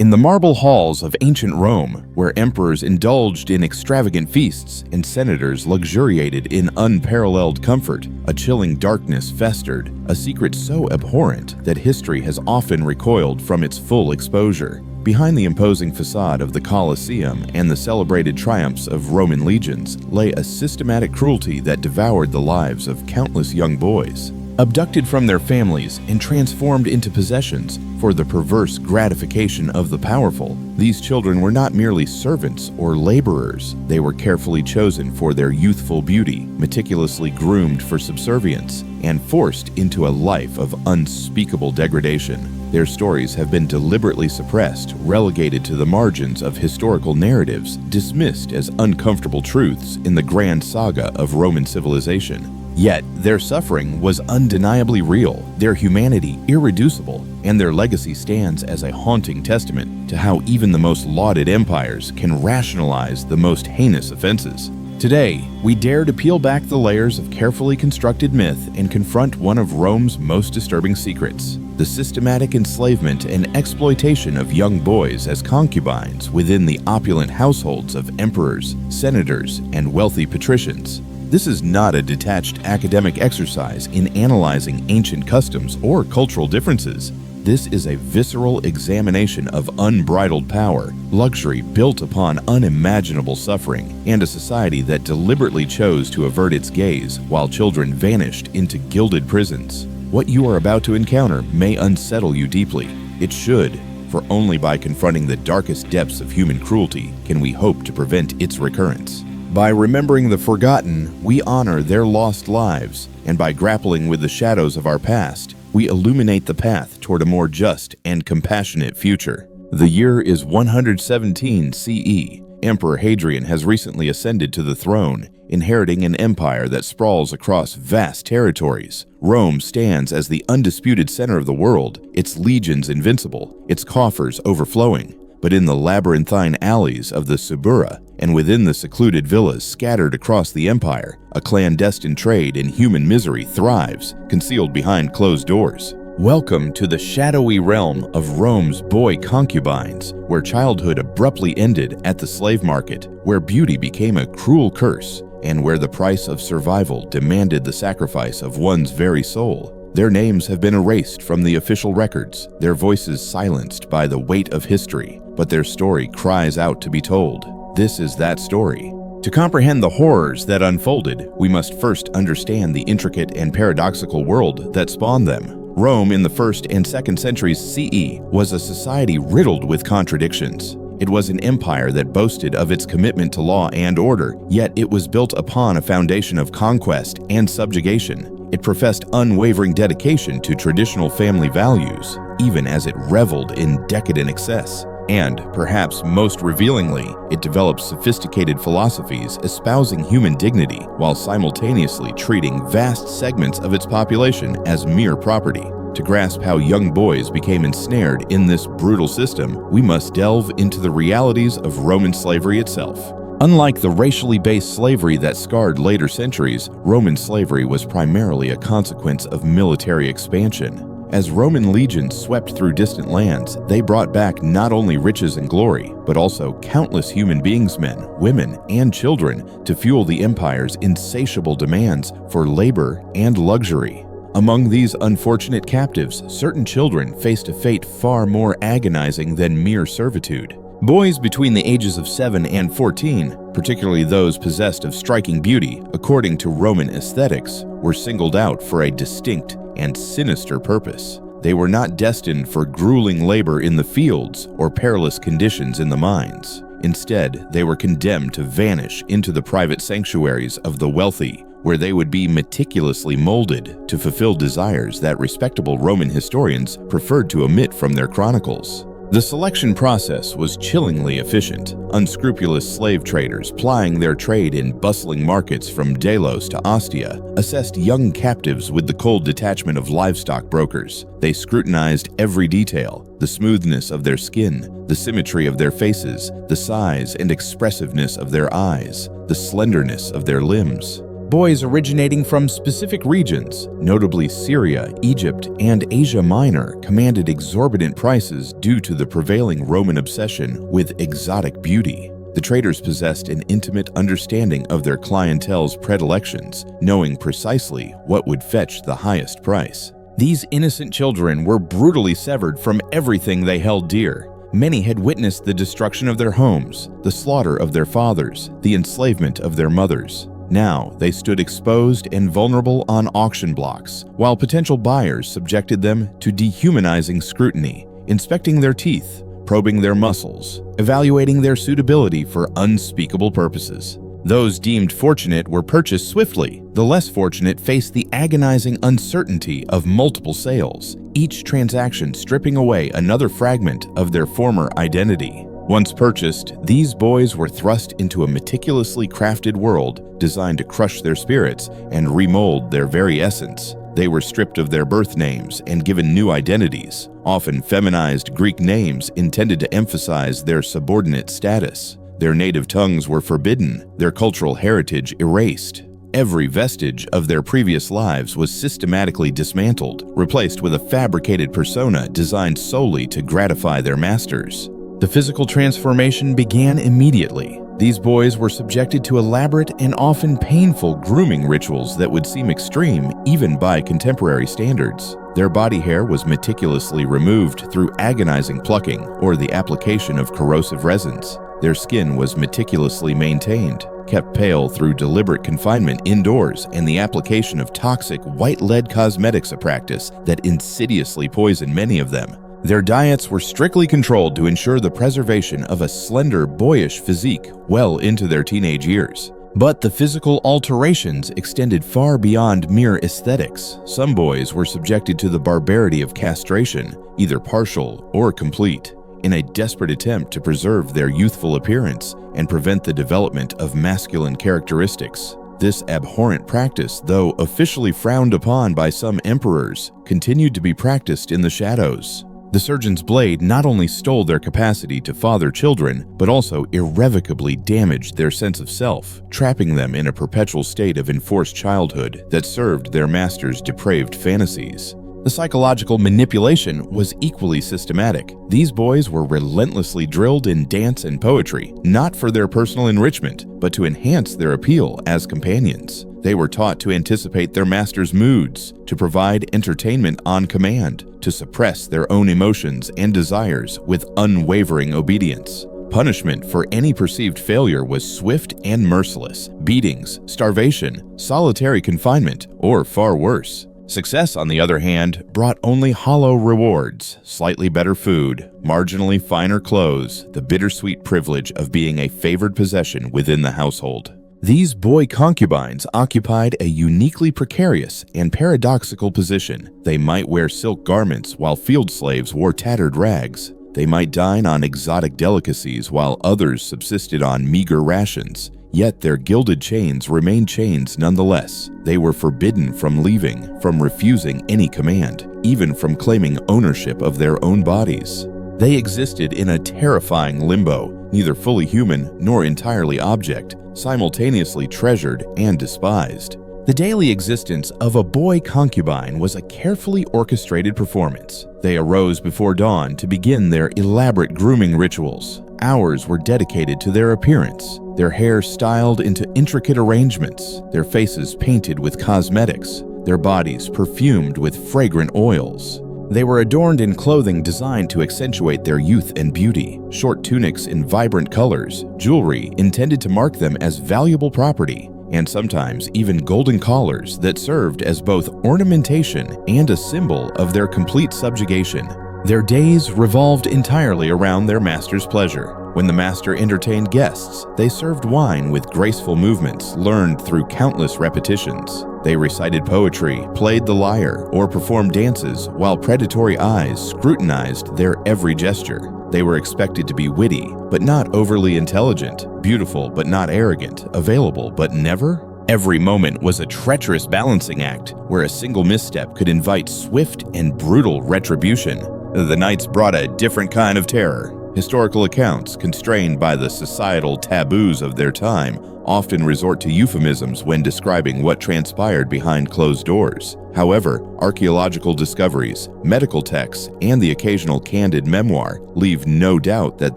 In the marble halls of ancient Rome, where emperors indulged in extravagant feasts and senators luxuriated in unparalleled comfort, a chilling darkness festered, a secret so abhorrent that history has often recoiled from its full exposure. Behind the imposing facade of the Colosseum and the celebrated triumphs of Roman legions lay a systematic cruelty that devoured the lives of countless young boys. Abducted from their families and transformed into possessions for the perverse gratification of the powerful, these children were not merely servants or laborers. They were carefully chosen for their youthful beauty, meticulously groomed for subservience, and forced into a life of unspeakable degradation. Their stories have been deliberately suppressed, relegated to the margins of historical narratives, dismissed as uncomfortable truths in the grand saga of Roman civilization. Yet, their suffering was undeniably real, their humanity irreducible, and their legacy stands as a haunting testament to how even the most lauded empires can rationalize the most heinous offenses. Today, we dare to peel back the layers of carefully constructed myth and confront one of Rome's most disturbing secrets: the systematic enslavement and exploitation of young boys as concubines within the opulent households of emperors, senators, and wealthy patricians. This is not a detached academic exercise in analyzing ancient customs or cultural differences. This is a visceral examination of unbridled power, luxury built upon unimaginable suffering, and a society that deliberately chose to avert its gaze while children vanished into gilded prisons. What you are about to encounter may unsettle you deeply. It should, for only by confronting the darkest depths of human cruelty can we hope to prevent its recurrence. By remembering the forgotten, we honor their lost lives, and by grappling with the shadows of our past, we illuminate the path toward a more just and compassionate future. The year is 117 CE. Emperor Hadrian has recently ascended to the throne, inheriting an empire that sprawls across vast territories. Rome stands as the undisputed center of the world, its legions invincible, its coffers overflowing. But in the labyrinthine alleys of the Suburra and within the secluded villas scattered across the empire, a clandestine trade in human misery thrives, concealed behind closed doors. Welcome to the shadowy realm of Rome's boy concubines, where childhood abruptly ended at the slave market, where beauty became a cruel curse, and where the price of survival demanded the sacrifice of one's very soul. Their names have been erased from the official records, their voices silenced by the weight of history, but their story cries out to be told. This is that story. To comprehend the horrors that unfolded, we must first understand the intricate and paradoxical world that spawned them. Rome in the 1st and 2nd centuries CE was a society riddled with contradictions. It was an empire that boasted of its commitment to law and order, yet it was built upon a foundation of conquest and subjugation. It professed unwavering dedication to traditional family values, even as it reveled in decadent excess. And, perhaps most revealingly, it developed sophisticated philosophies espousing human dignity while simultaneously treating vast segments of its population as mere property. To grasp how young boys became ensnared in this brutal system, we must delve into the realities of Roman slavery itself. Unlike the racially based slavery that scarred later centuries, Roman slavery was primarily a consequence of military expansion. As Roman legions swept through distant lands, they brought back not only riches and glory, but also countless human beings, men, women, and children, to fuel the empire's insatiable demands for labor and luxury. Among these unfortunate captives, certain children faced a fate far more agonizing than mere servitude. Boys between the ages of 7 and 14, particularly those possessed of striking beauty, according to Roman aesthetics, were singled out for a distinct and sinister purpose. They were not destined for grueling labor in the fields or perilous conditions in the mines. Instead, they were condemned to vanish into the private sanctuaries of the wealthy, where they would be meticulously molded to fulfill desires that respectable Roman historians preferred to omit from their chronicles. The selection process was chillingly efficient. Unscrupulous slave traders plying their trade in bustling markets from Delos to Ostia assessed young captives with the cold detachment of livestock brokers. They scrutinized every detail: the smoothness of their skin, the symmetry of their faces, the size and expressiveness of their eyes, the slenderness of their limbs. Boys originating from specific regions, notably Syria, Egypt, and Asia Minor, commanded exorbitant prices due to the prevailing Roman obsession with exotic beauty. The traders possessed an intimate understanding of their clientele's predilections, knowing precisely what would fetch the highest price. These innocent children were brutally severed from everything they held dear. Many had witnessed the destruction of their homes, the slaughter of their fathers, the enslavement of their mothers. Now they stood exposed and vulnerable on auction blocks, while potential buyers subjected them to dehumanizing scrutiny, inspecting their teeth, probing their muscles, evaluating their suitability for unspeakable purposes. Those deemed fortunate were purchased swiftly. The less fortunate faced the agonizing uncertainty of multiple sales, each transaction stripping away another fragment of their former identity. Once purchased, these boys were thrust into a meticulously crafted world designed to crush their spirits and remold their very essence. They were stripped of their birth names and given new identities, often feminized Greek names intended to emphasize their subordinate status. Their native tongues were forbidden, their cultural heritage erased. Every vestige of their previous lives was systematically dismantled, replaced with a fabricated persona designed solely to gratify their masters. The physical transformation began immediately. These boys were subjected to elaborate and often painful grooming rituals that would seem extreme even by contemporary standards. Their body hair was meticulously removed through agonizing plucking or the application of corrosive resins. Their skin was meticulously maintained, kept pale through deliberate confinement indoors and the application of toxic white lead cosmetics, a practice that insidiously poisoned many of them. Their diets were strictly controlled to ensure the preservation of a slender, boyish physique well into their teenage years. But the physical alterations extended far beyond mere aesthetics. Some boys were subjected to the barbarity of castration, either partial or complete, in a desperate attempt to preserve their youthful appearance and prevent the development of masculine characteristics. This abhorrent practice, though officially frowned upon by some emperors, continued to be practiced in the shadows. The surgeon's blade not only stole their capacity to father children, but also irrevocably damaged their sense of self, trapping them in a perpetual state of enforced childhood that served their master's depraved fantasies. The psychological manipulation was equally systematic. These boys were relentlessly drilled in dance and poetry, not for their personal enrichment, but to enhance their appeal as companions. They were taught to anticipate their master's moods, to provide entertainment on command, to suppress their own emotions and desires with unwavering obedience. Punishment for any perceived failure was swift and merciless: beatings, starvation, solitary confinement, or far worse. Success, on the other hand, brought only hollow rewards: slightly better food, marginally finer clothes, the bittersweet privilege of being a favored possession within the household. These boy concubines occupied a uniquely precarious and paradoxical position. They might wear silk garments while field slaves wore tattered rags. They might dine on exotic delicacies while others subsisted on meager rations. Yet their gilded chains remained chains nonetheless. They were forbidden from leaving, from refusing any command, even from claiming ownership of their own bodies. They existed in a terrifying limbo, neither fully human nor entirely object, simultaneously treasured and despised. The daily existence of a boy concubine was a carefully orchestrated performance. They arose before dawn to begin their elaborate grooming rituals. Hours were dedicated to their appearance, their hair styled into intricate arrangements, their faces painted with cosmetics, their bodies perfumed with fragrant oils. They were adorned in clothing designed to accentuate their youth and beauty: short tunics in vibrant colors, jewelry intended to mark them as valuable property, and sometimes even golden collars that served as both ornamentation and a symbol of their complete subjugation. Their days revolved entirely around their master's pleasure. When the master entertained guests, they served wine with graceful movements learned through countless repetitions. They recited poetry, played the lyre, or performed dances while predatory eyes scrutinized their every gesture. They were expected to be witty, but not overly intelligent, beautiful but not arrogant, available but never. Every moment was a treacherous balancing act where a single misstep could invite swift and brutal retribution. The nights brought a different kind of terror. Historical accounts, constrained by the societal taboos of their time, often resort to euphemisms when describing what transpired behind closed doors. However, archaeological discoveries, medical texts, and the occasional candid memoir leave no doubt that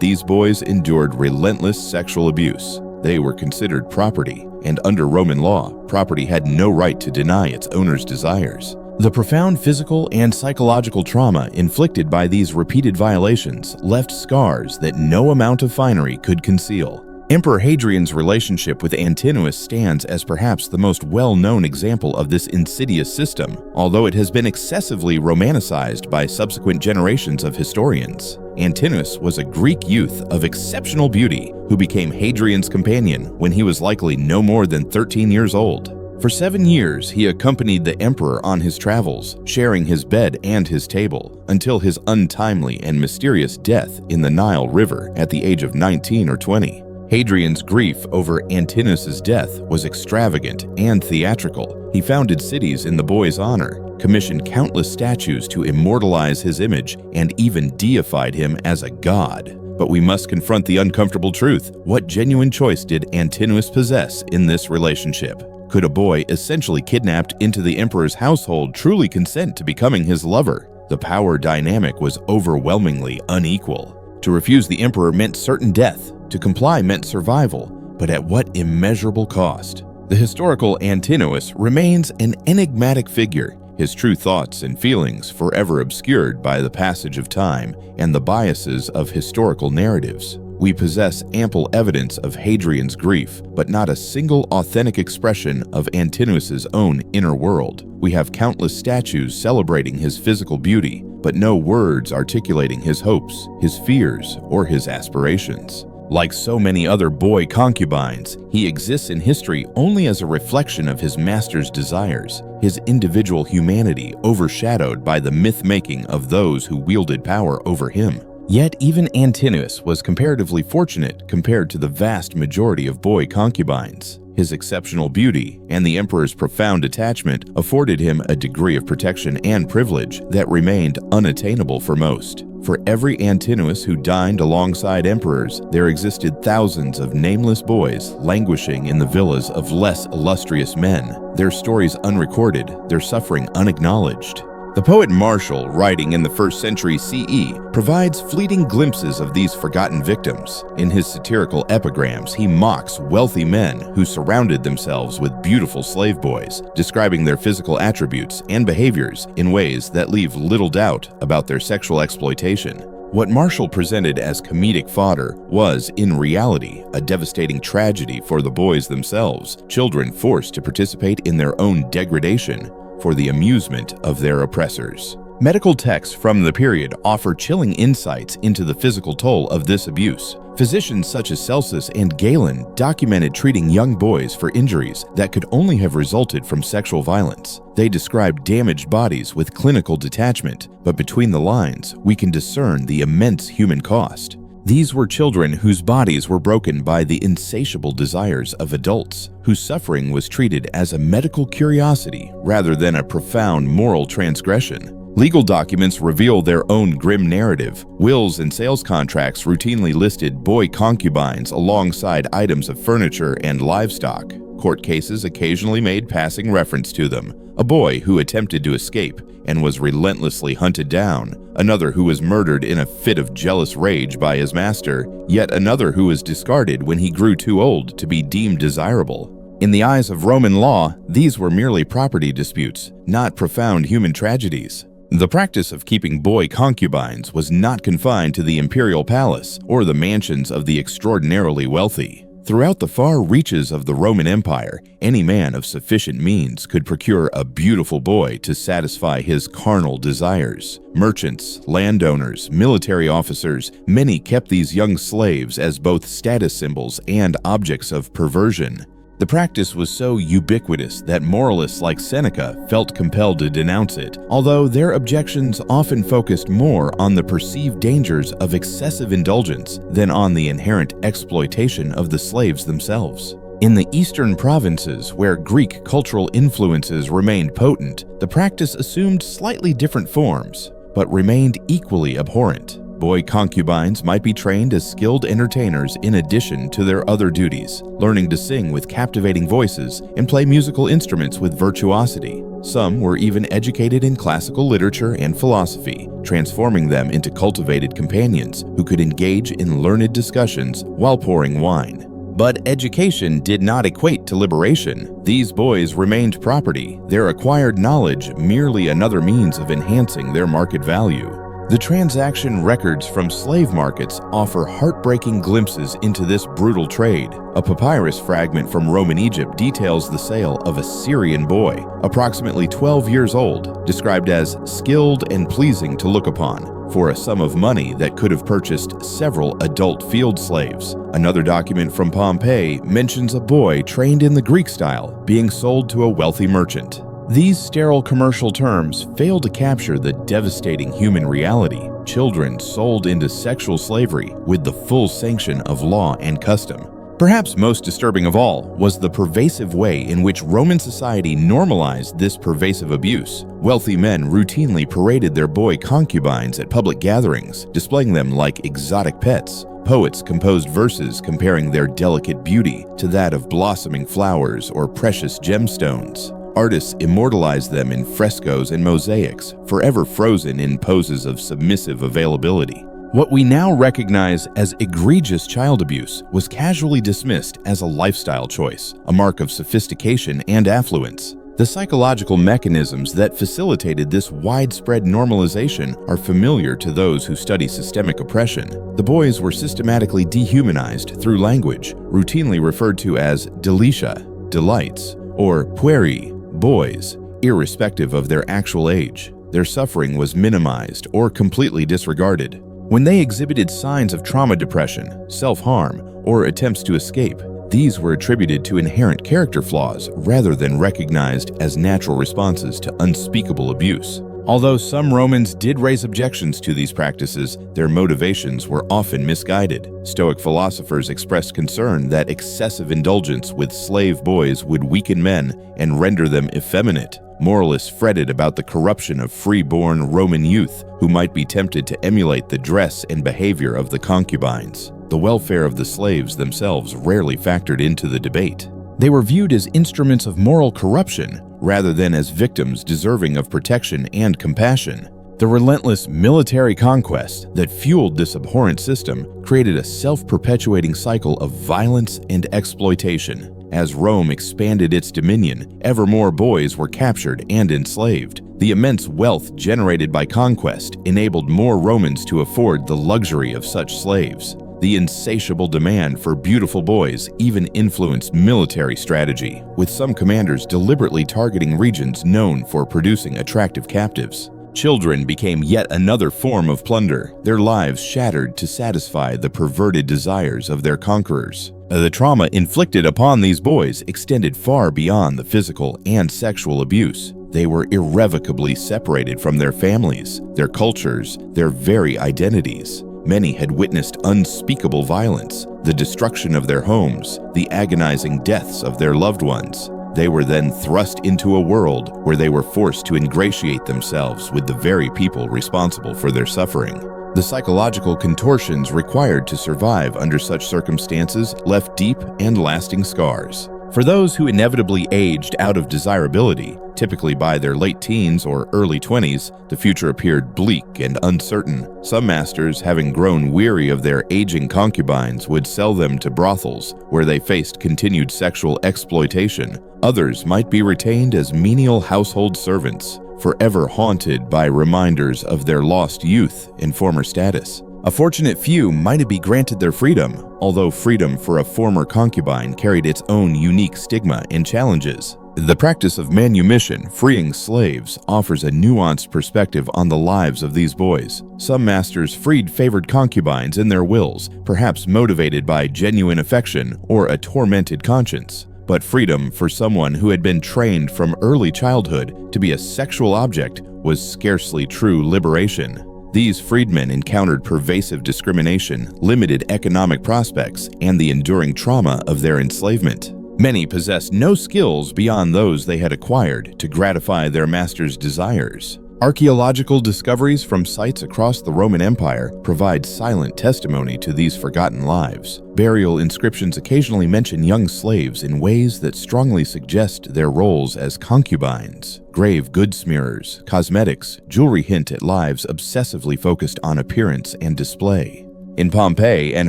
these boys endured relentless sexual abuse. They were considered property, and under Roman law, property had no right to deny its owner's desires. The profound physical and psychological trauma inflicted by these repeated violations left scars that no amount of finery could conceal. Emperor Hadrian's relationship with Antinous stands as perhaps the most well-known example of this insidious system, although it has been excessively romanticized by subsequent generations of historians. Antinous was a Greek youth of exceptional beauty who became Hadrian's companion when he was likely no more than 13 years old. For 7 years, he accompanied the emperor on his travels, sharing his bed and his table, until his untimely and mysterious death in the Nile River at the age of 19 or 20. Hadrian's grief over Antinous' death was extravagant and theatrical. He founded cities in the boy's honor, commissioned countless statues to immortalize his image, and even deified him as a god. But we must confront the uncomfortable truth. What genuine choice did Antinous possess in this relationship? Could a boy essentially kidnapped into the emperor's household truly consent to becoming his lover? The power dynamic was overwhelmingly unequal. To refuse the emperor meant certain death. To comply meant survival, but at what immeasurable cost? The historical Antinous remains an enigmatic figure, his true thoughts and feelings forever obscured by the passage of time and the biases of historical narratives. We possess ample evidence of Hadrian's grief, but not a single authentic expression of Antinous' own inner world. We have countless statues celebrating his physical beauty, but no words articulating his hopes, his fears, or his aspirations. Like so many other boy concubines, he exists in history only as a reflection of his master's desires, his individual humanity overshadowed by the myth-making of those who wielded power over him. Yet even Antinous was comparatively fortunate compared to the vast majority of boy concubines. His exceptional beauty and the emperor's profound attachment afforded him a degree of protection and privilege that remained unattainable for most. For every Antinous who dined alongside emperors, there existed thousands of nameless boys languishing in the villas of less illustrious men, their stories unrecorded, their suffering unacknowledged. The poet Martial, writing in the 1st century CE, provides fleeting glimpses of these forgotten victims. In his satirical epigrams, he mocks wealthy men who surrounded themselves with beautiful slave boys, describing their physical attributes and behaviors in ways that leave little doubt about their sexual exploitation. What Martial presented as comedic fodder was, in reality, a devastating tragedy for the boys themselves, children forced to participate in their own degradation for the amusement of their oppressors. Medical texts from the period offer chilling insights into the physical toll of this abuse. Physicians such as Celsus and Galen documented treating young boys for injuries that could only have resulted from sexual violence. They described damaged bodies with clinical detachment, but between the lines, we can discern the immense human cost. These were children whose bodies were broken by the insatiable desires of adults, whose suffering was treated as a medical curiosity rather than a profound moral transgression. Legal documents reveal their own grim narrative. Wills and sales contracts routinely listed boy concubines alongside items of furniture and livestock. Court cases occasionally made passing reference to them. A boy who attempted to escape and was relentlessly hunted down, another who was murdered in a fit of jealous rage by his master, yet another who was discarded when he grew too old to be deemed desirable. In the eyes of Roman law, these were merely property disputes, not profound human tragedies. The practice of keeping boy concubines was not confined to the imperial palace or the mansions of the extraordinarily wealthy. Throughout the far reaches of the Roman Empire, any man of sufficient means could procure a beautiful boy to satisfy his carnal desires. Merchants, landowners, military officers, many kept these young slaves as both status symbols and objects of perversion. The practice was so ubiquitous that moralists like Seneca felt compelled to denounce it, although their objections often focused more on the perceived dangers of excessive indulgence than on the inherent exploitation of the slaves themselves. In the eastern provinces, where Greek cultural influences remained potent, the practice assumed slightly different forms, but remained equally abhorrent. Boy concubines might be trained as skilled entertainers in addition to their other duties, learning to sing with captivating voices and play musical instruments with virtuosity. Some were even educated in classical literature and philosophy, transforming them into cultivated companions who could engage in learned discussions while pouring wine. But education did not equate to liberation. These boys remained property, their acquired knowledge merely another means of enhancing their market value. The transaction records from slave markets offer heartbreaking glimpses into this brutal trade. A papyrus fragment from Roman Egypt details the sale of a Syrian boy, approximately 12 years old, described as skilled and pleasing to look upon, for a sum of money that could have purchased several adult field slaves. Another document from Pompeii mentions a boy trained in the Greek style being sold to a wealthy merchant. These sterile commercial terms fail to capture the devastating human reality: children sold into sexual slavery with the full sanction of law and custom. Perhaps most disturbing of all was the pervasive way in which Roman society normalized this pervasive abuse. Wealthy men routinely paraded their boy concubines at public gatherings, displaying them like exotic pets. Poets composed verses comparing their delicate beauty to that of blossoming flowers or precious gemstones. Artists immortalized them in frescoes and mosaics, forever frozen in poses of submissive availability. What we now recognize as egregious child abuse was casually dismissed as a lifestyle choice, a mark of sophistication and affluence. The psychological mechanisms that facilitated this widespread normalization are familiar to those who study systemic oppression. The boys were systematically dehumanized through language, routinely referred to as delicia, delights, or pueri, boys, irrespective of their actual age. Their suffering was minimized or completely disregarded. When they exhibited signs of trauma depression, self-harm, or attempts to escape, these were attributed to inherent character flaws rather than recognized as natural responses to unspeakable abuse. Although some Romans did raise objections to these practices, their motivations were often misguided. Stoic philosophers expressed concern that excessive indulgence with slave boys would weaken men and render them effeminate. Moralists fretted about the corruption of free-born Roman youth who might be tempted to emulate the dress and behavior of the concubines. The welfare of the slaves themselves rarely factored into the debate. They were viewed as instruments of moral corruption rather than as victims deserving of protection and compassion. The relentless military conquest that fueled this abhorrent system created a self-perpetuating cycle of violence and exploitation. As Rome expanded its dominion, ever more boys were captured and enslaved. The immense wealth generated by conquest enabled more Romans to afford the luxury of such slaves. The insatiable demand for beautiful boys even influenced military strategy, with some commanders deliberately targeting regions known for producing attractive captives. Children became yet another form of plunder, their lives shattered to satisfy the perverted desires of their conquerors. The trauma inflicted upon these boys extended far beyond the physical and sexual abuse. They were irrevocably separated from their families, their cultures, their very identities. Many had witnessed unspeakable violence, the destruction of their homes, the agonizing deaths of their loved ones. They were then thrust into a world where they were forced to ingratiate themselves with the very people responsible for their suffering. The psychological contortions required to survive under such circumstances left deep and lasting scars. For those who inevitably aged out of desirability, typically by their late teens or early 20s, the future appeared bleak and uncertain. Some masters, having grown weary of their aging concubines, would sell them to brothels, where they faced continued sexual exploitation. Others might be retained as menial household servants, forever haunted by reminders of their lost youth and former status. A fortunate few might be granted their freedom, although freedom for a former concubine carried its own unique stigma and challenges. The practice of manumission, freeing slaves, offers a nuanced perspective on the lives of these boys. Some masters freed favored concubines in their wills, perhaps motivated by genuine affection or a tormented conscience. But freedom for someone who had been trained from early childhood to be a sexual object was scarcely true liberation. These freedmen encountered pervasive discrimination, limited economic prospects, and the enduring trauma of their enslavement. Many possessed no skills beyond those they had acquired to gratify their master's desires. Archaeological discoveries from sites across the Roman Empire provide silent testimony to these forgotten lives. Burial inscriptions occasionally mention young slaves in ways that strongly suggest their roles as concubines. Grave goods smearers, cosmetics, jewelry hint at lives obsessively focused on appearance and display. In Pompeii and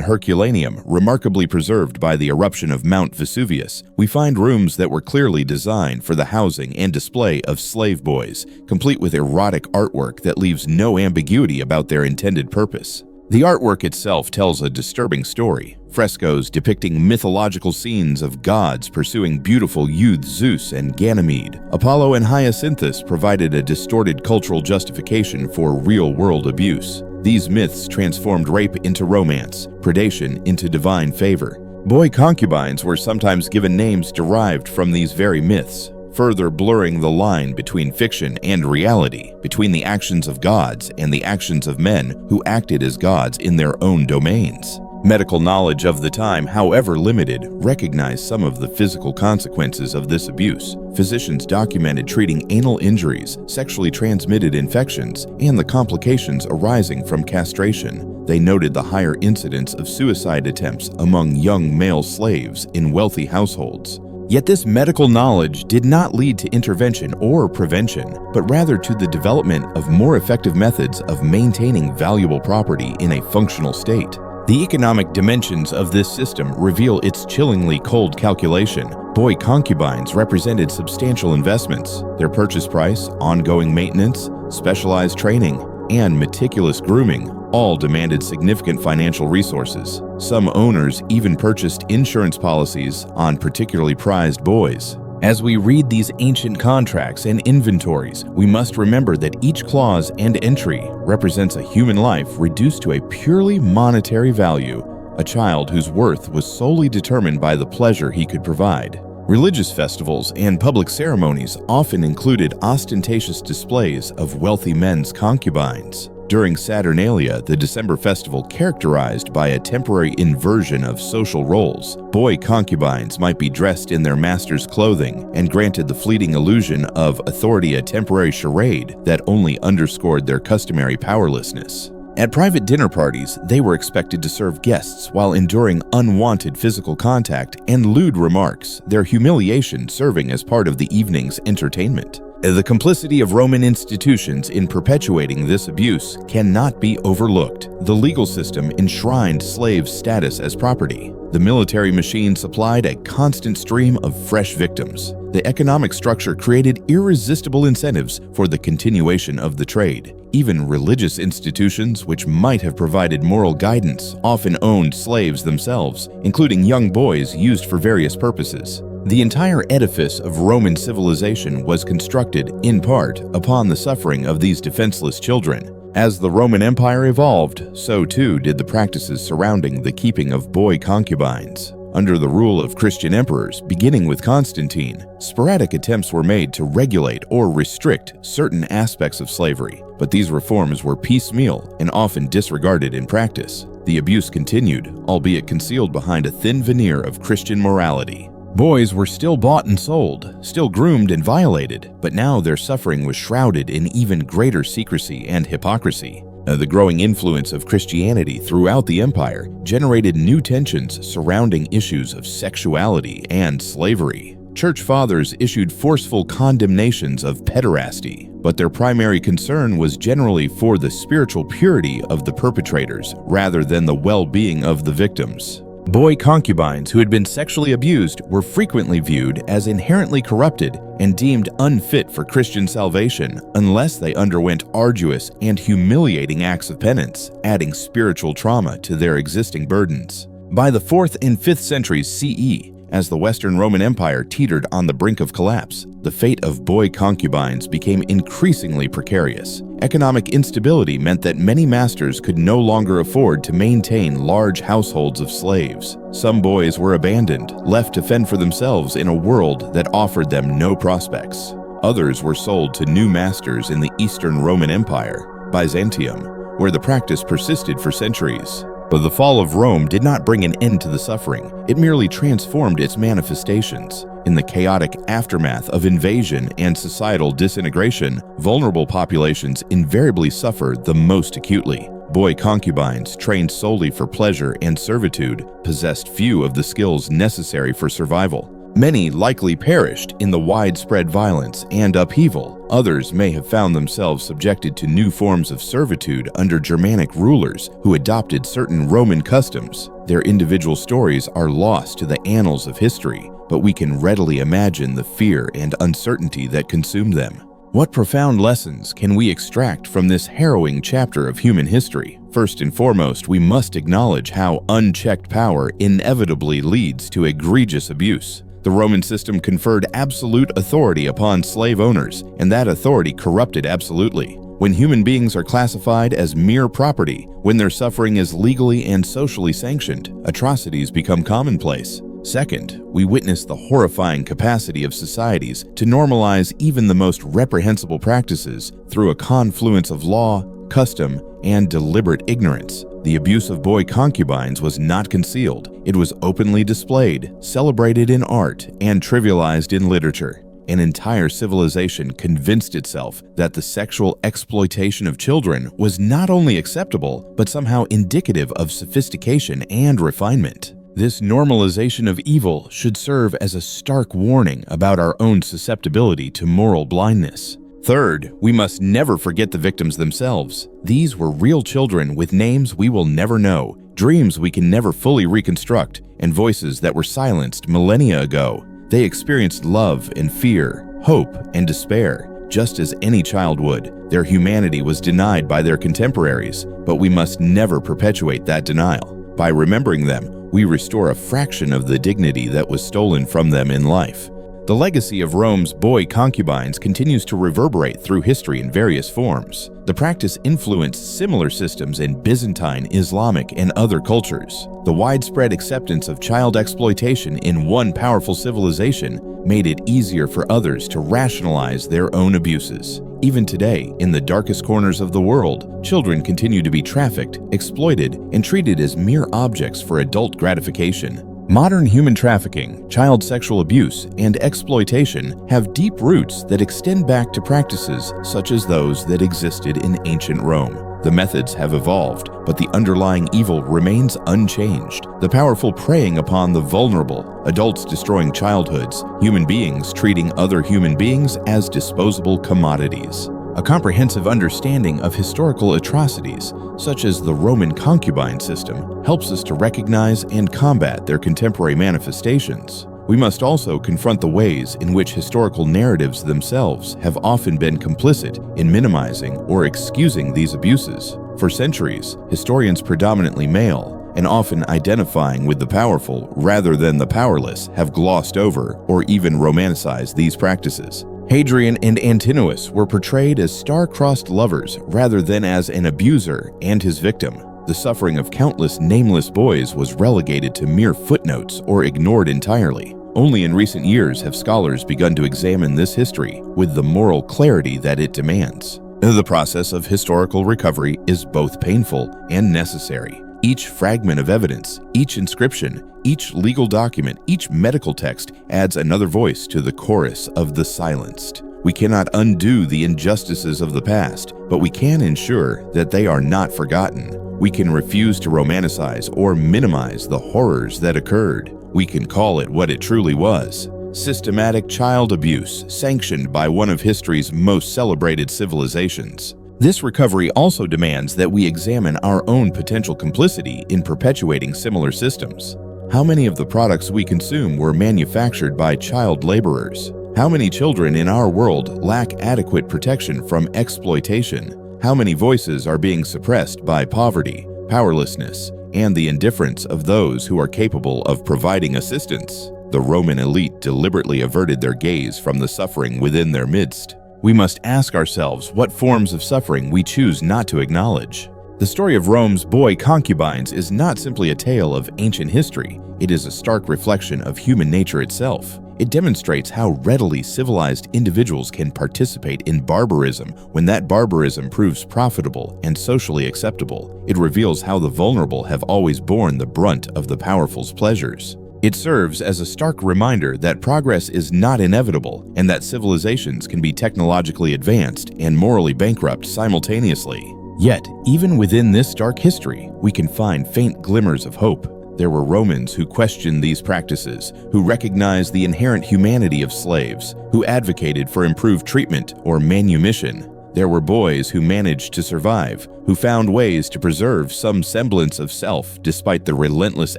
Herculaneum, remarkably preserved by the eruption of Mount Vesuvius, we find rooms that were clearly designed for the housing and display of slave boys, complete with erotic artwork that leaves no ambiguity about their intended purpose. The artwork itself tells a disturbing story. Frescoes depicting mythological scenes of gods pursuing beautiful youths Zeus and Ganymede. Apollo and Hyacinthus provided a distorted cultural justification for real-world abuse. These myths transformed rape into romance, predation into divine favor. Boy concubines were sometimes given names derived from these very myths, further blurring the line between fiction and reality, between the actions of gods and the actions of men who acted as gods in their own domains. Medical knowledge of the time, however limited, recognized some of the physical consequences of this abuse. Physicians documented treating anal injuries, sexually transmitted infections, and the complications arising from castration. They noted the higher incidence of suicide attempts among young male slaves in wealthy households. Yet this medical knowledge did not lead to intervention or prevention, but rather to the development of more effective methods of maintaining valuable property in a functional state. The economic dimensions of this system reveal its chillingly cold calculation. Boy concubines represented substantial investments. Their purchase price, ongoing maintenance, specialized training, and meticulous grooming all demanded significant financial resources. Some owners even purchased insurance policies on particularly prized boys. As we read these ancient contracts and inventories, we must remember that each clause and entry represents a human life reduced to a purely monetary value, a child whose worth was solely determined by the pleasure he could provide. Religious festivals and public ceremonies often included ostentatious displays of wealthy men's concubines. During Saturnalia, the December festival characterized by a temporary inversion of social roles, boy concubines might be dressed in their master's clothing and granted the fleeting illusion of authority, a temporary charade that only underscored their customary powerlessness. At private dinner parties, they were expected to serve guests while enduring unwanted physical contact and lewd remarks, their humiliation serving as part of the evening's entertainment. The complicity of Roman institutions in perpetuating this abuse cannot be overlooked. The legal system enshrined slaves' status as property. The military machine supplied a constant stream of fresh victims. The economic structure created irresistible incentives for the continuation of the trade. Even religious institutions, which might have provided moral guidance, often owned slaves themselves, including young boys used for various purposes. The entire edifice of Roman civilization was constructed, in part, upon the suffering of these defenseless children. As the Roman Empire evolved, so too did the practices surrounding the keeping of boy concubines. Under the rule of Christian emperors, beginning with Constantine, sporadic attempts were made to regulate or restrict certain aspects of slavery, but these reforms were piecemeal and often disregarded in practice. The abuse continued, albeit concealed behind a thin veneer of Christian morality. Boys were still bought and sold, still groomed and violated, but now their suffering was shrouded in even greater secrecy and hypocrisy. The growing influence of Christianity throughout the empire generated new tensions surrounding issues of sexuality and slavery. Church fathers issued forceful condemnations of pederasty, but their primary concern was generally for the spiritual purity of the perpetrators rather than the well-being of the victims. Boy concubines who had been sexually abused were frequently viewed as inherently corrupted and deemed unfit for Christian salvation unless they underwent arduous and humiliating acts of penance, adding spiritual trauma to their existing burdens. By the 4th and 5th centuries CE, as the Western Roman Empire teetered on the brink of collapse, the fate of boy concubines became increasingly precarious. Economic instability meant that many masters could no longer afford to maintain large households of slaves. Some boys were abandoned, left to fend for themselves in a world that offered them no prospects. Others were sold to new masters in the Eastern Roman Empire, Byzantium, where the practice persisted for centuries. But the fall of Rome did not bring an end to the suffering. It merely transformed its manifestations. In the chaotic aftermath of invasion and societal disintegration, vulnerable populations invariably suffer the most acutely. Boy concubines, trained solely for pleasure and servitude, possessed few of the skills necessary for survival. Many likely perished in the widespread violence and upheaval. Others may have found themselves subjected to new forms of servitude under Germanic rulers who adopted certain Roman customs. Their individual stories are lost to the annals of history, but we can readily imagine the fear and uncertainty that consumed them. What profound lessons can we extract from this harrowing chapter of human history? First and foremost, we must acknowledge how unchecked power inevitably leads to egregious abuse. The Roman system conferred absolute authority upon slave owners, and that authority corrupted absolutely. When human beings are classified as mere property, when their suffering is legally and socially sanctioned, atrocities become commonplace. Second, we witness the horrifying capacity of societies to normalize even the most reprehensible practices through a confluence of law, custom, and deliberate ignorance. The abuse of boy concubines was not concealed. It was openly displayed, celebrated in art, and trivialized in literature. An entire civilization convinced itself that the sexual exploitation of children was not only acceptable, but somehow indicative of sophistication and refinement. This normalization of evil should serve as a stark warning about our own susceptibility to moral blindness. Third, we must never forget the victims themselves. These were real children with names we will never know, dreams we can never fully reconstruct, and voices that were silenced millennia ago. They experienced love and fear, hope and despair, just as any child would. Their humanity was denied by their contemporaries, but we must never perpetuate that denial. By remembering them, we restore a fraction of the dignity that was stolen from them in life. The legacy of Rome's boy concubines continues to reverberate through history in various forms. The practice influenced similar systems in Byzantine, Islamic, and other cultures. The widespread acceptance of child exploitation in one powerful civilization made it easier for others to rationalize their own abuses. Even today, in the darkest corners of the world, children continue to be trafficked, exploited, and treated as mere objects for adult gratification. Modern human trafficking, child sexual abuse, and exploitation have deep roots that extend back to practices such as those that existed in ancient Rome. The methods have evolved, but the underlying evil remains unchanged. The powerful preying upon the vulnerable, adults destroying childhoods, human beings treating other human beings as disposable commodities. A comprehensive understanding of historical atrocities, such as the Roman concubine system, helps us to recognize and combat their contemporary manifestations. We must also confront the ways in which historical narratives themselves have often been complicit in minimizing or excusing these abuses. For centuries, historians predominantly male, and often identifying with the powerful rather than the powerless, have glossed over or even romanticized these practices. Hadrian and Antinous were portrayed as star-crossed lovers rather than as an abuser and his victim. The suffering of countless nameless boys was relegated to mere footnotes or ignored entirely. Only in recent years have scholars begun to examine this history with the moral clarity that it demands. The process of historical recovery is both painful and necessary. Each fragment of evidence, each inscription, each legal document, each medical text adds another voice to the chorus of the silenced. We cannot undo the injustices of the past, but we can ensure that they are not forgotten. We can refuse to romanticize or minimize the horrors that occurred. We can call it what it truly was: systematic child abuse sanctioned by one of history's most celebrated civilizations. This recovery also demands that we examine our own potential complicity in perpetuating similar systems. How many of the products we consume were manufactured by child laborers? How many children in our world lack adequate protection from exploitation? How many voices are being suppressed by poverty, powerlessness, and the indifference of those who are capable of providing assistance? The Roman elite deliberately averted their gaze from the suffering within their midst. We must ask ourselves what forms of suffering we choose not to acknowledge. The story of Rome's boy concubines is not simply a tale of ancient history. It is a stark reflection of human nature itself. It demonstrates how readily civilized individuals can participate in barbarism when that barbarism proves profitable and socially acceptable. It reveals how the vulnerable have always borne the brunt of the powerful's pleasures. It serves as a stark reminder that progress is not inevitable and that civilizations can be technologically advanced and morally bankrupt simultaneously. Yet, even within this dark history, we can find faint glimmers of hope. There were Romans who questioned these practices, who recognized the inherent humanity of slaves, who advocated for improved treatment or manumission. There were boys who managed to survive, who found ways to preserve some semblance of self despite the relentless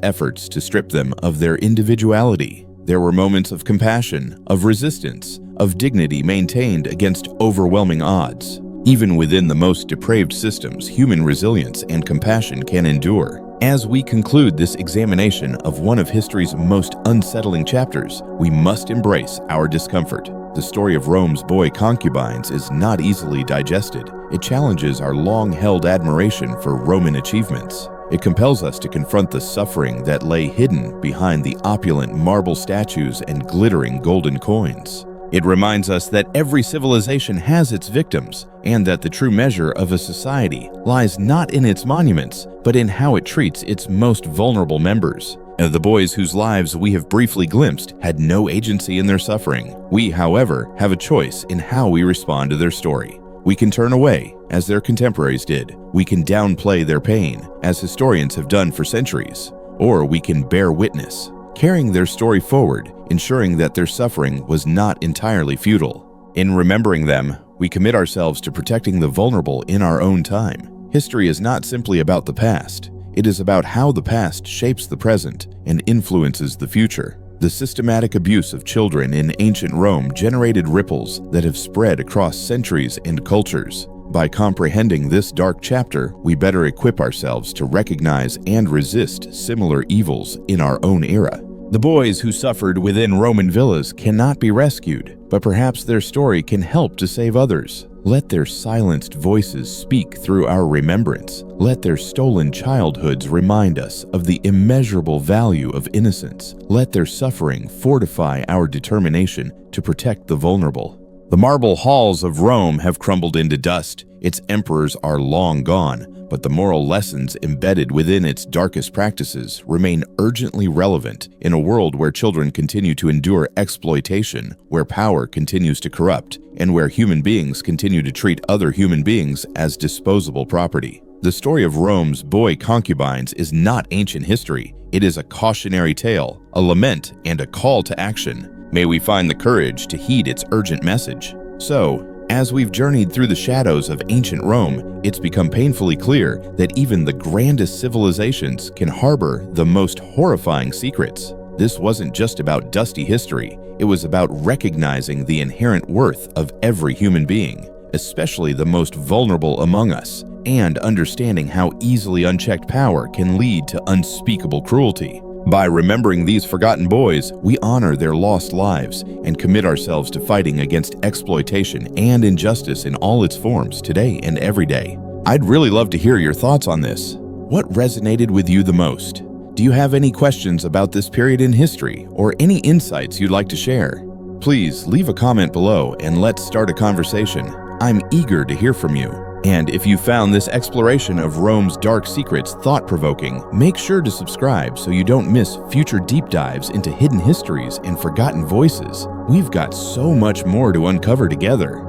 efforts to strip them of their individuality. There were moments of compassion, of resistance, of dignity maintained against overwhelming odds. Even within the most depraved systems, human resilience and compassion can endure. As we conclude this examination of one of history's most unsettling chapters, we must embrace our discomfort. The story of Rome's boy concubines is not easily digested. It challenges our long-held admiration for Roman achievements. It compels us to confront the suffering that lay hidden behind the opulent marble statues and glittering golden coins. It reminds us that every civilization has its victims, and that the true measure of a society lies not in its monuments, but in how it treats its most vulnerable members. The boys whose lives we have briefly glimpsed had no agency in their suffering. We, however, have a choice in how we respond to their story. We can turn away, as their contemporaries did. We can downplay their pain, as historians have done for centuries. Or we can bear witness, carrying their story forward, ensuring that their suffering was not entirely futile. In remembering them, we commit ourselves to protecting the vulnerable in our own time. History is not simply about the past. It is about how the past shapes the present and influences the future. The systematic abuse of children in ancient Rome generated ripples that have spread across centuries and cultures. By comprehending this dark chapter, we better equip ourselves to recognize and resist similar evils in our own era. The boys who suffered within Roman villas cannot be rescued, but perhaps their story can help to save others. Let their silenced voices speak through our remembrance. Let their stolen childhoods remind us of the immeasurable value of innocence. Let their suffering fortify our determination to protect the vulnerable. The marble halls of Rome have crumbled into dust. Its emperors are long gone, but the moral lessons embedded within its darkest practices remain urgently relevant in a world where children continue to endure exploitation, where power continues to corrupt, and where human beings continue to treat other human beings as disposable property. The story of Rome's boy concubines is not ancient history. It is a cautionary tale, a lament, and a call to action. May we find the courage to heed its urgent message. So, as we've journeyed through the shadows of ancient Rome, it's become painfully clear that even the grandest civilizations can harbor the most horrifying secrets. This wasn't just about dusty history, it was about recognizing the inherent worth of every human being, especially the most vulnerable among us, and understanding how easily unchecked power can lead to unspeakable cruelty. By remembering these forgotten boys, we honor their lost lives and commit ourselves to fighting against exploitation and injustice in all its forms today and every day. I'd really love to hear your thoughts on this. What resonated with you the most? Do you have any questions about this period in history or any insights you'd like to share? Please leave a comment below and let's start a conversation. I'm eager to hear from you. And if you found this exploration of Rome's dark secrets thought-provoking, make sure to subscribe so you don't miss future deep dives into hidden histories and forgotten voices. We've got so much more to uncover together.